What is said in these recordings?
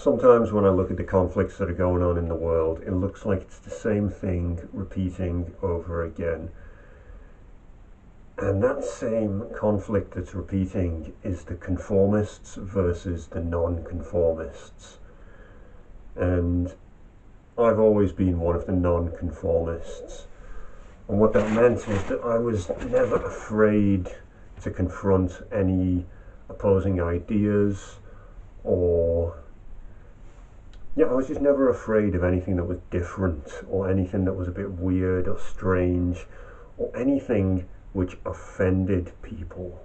Sometimes when I look at the conflicts that are going on in the world, it looks like it's the same thing repeating over again. And that same conflict that's repeating is the conformists versus the non-conformists. And I've always been one of the non-conformists. And what that meant is that I was never afraid to confront any opposing ideas, or I was just never afraid of anything that was different, or anything that was a bit weird or strange, or anything which offended people.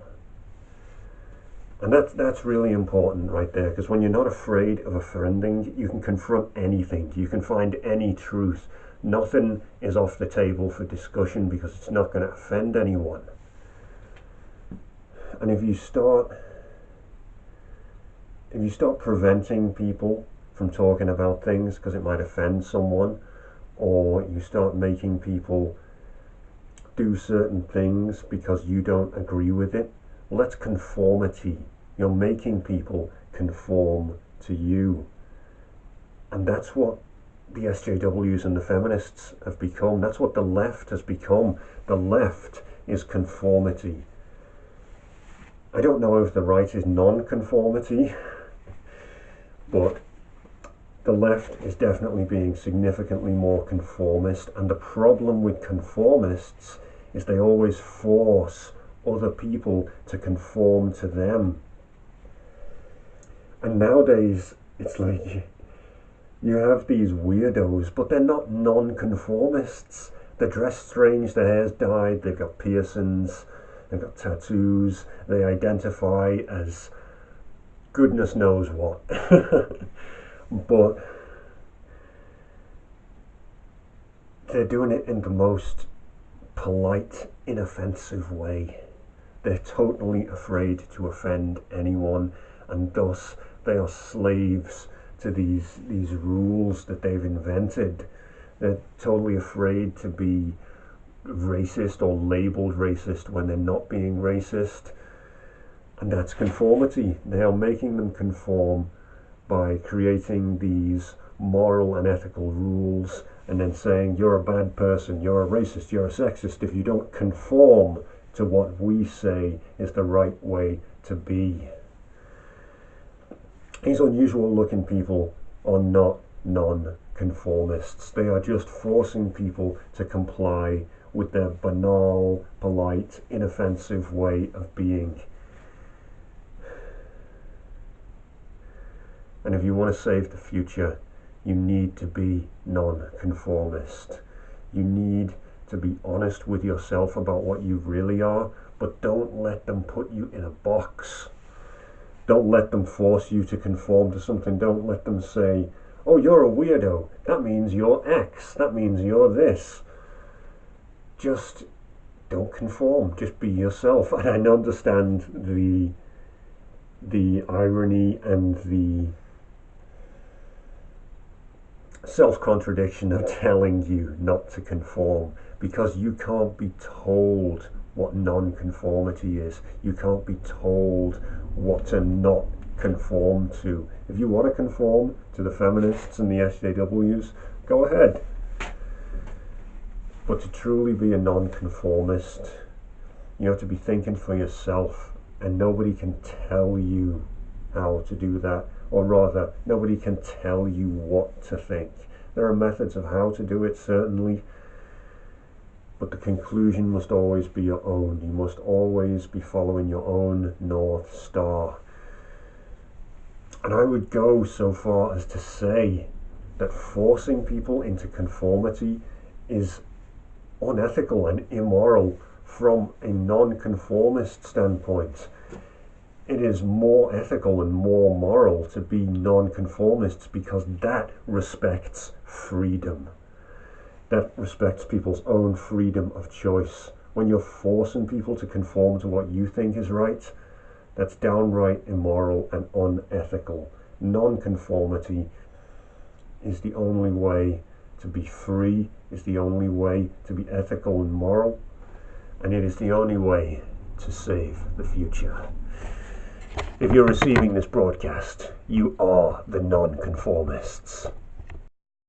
And that's really important right there, because when you're not afraid of offending, you can confront anything, you can find any truth. Nothing is off the table for discussion because it's not going to offend anyone. And if you start preventing people from talking about things because it might offend someone, or you start making people do certain things because you don't agree with it, well, that's conformity. You're making people conform to you. And that's what the SJWs and the feminists have become. That's what the left has become. The left is conformity. I don't know if the right is non-conformity, but the left is definitely being significantly more conformist. And the problem with conformists is they always force other people to conform to them. And nowadays, it's like you have these weirdos, but they're not non-conformists. They're dressed strange, their hair's dyed, they've got piercings, they've got tattoos, they identify as goodness knows what. But they're doing it in the most polite, inoffensive way. They're totally afraid to offend anyone, and thus they are slaves to these rules that they've invented. They're totally afraid to be racist or labeled racist when they're not being racist. And that's conformity. They are making them conform by creating these moral and ethical rules and then saying you're a bad person, you're a racist, you're a sexist if you don't conform to what we say is the right way to be. These unusual looking people are not non-conformists. They are just forcing people to comply with their banal, polite, inoffensive way of being. And if you want to save the future, you need to be non-conformist. You need to be honest with yourself about what you really are, but don't let them put you in a box. Don't let them force you to conform to something. Don't let them say, oh, you're a weirdo. That means you're X. That means you're this. Just don't conform. Just be yourself. And I understand the irony and the self-contradiction of telling you not to conform, because you can't be told what non-conformity is. You can't be told what to not conform to. If you want to conform to the feminists and the SJWs, go ahead. But to truly be a non-conformist, you have to be thinking for yourself, and nobody can tell you how to do that, or rather, nobody can tell you what to think. There are methods of how to do it, certainly, but the conclusion must always be your own. You must always be following your own North Star. And I would go so far as to say that forcing people into conformity is unethical and immoral from a non-conformist standpoint. It is more ethical and more moral to be non-conformists because that respects freedom. That respects people's own freedom of choice. When you're forcing people to conform to what you think is right, that's downright immoral and unethical. Non-conformity is the only way to be free, is the only way to be ethical and moral, and it is the only way to save the future. If you're receiving this broadcast, you are the non-conformists.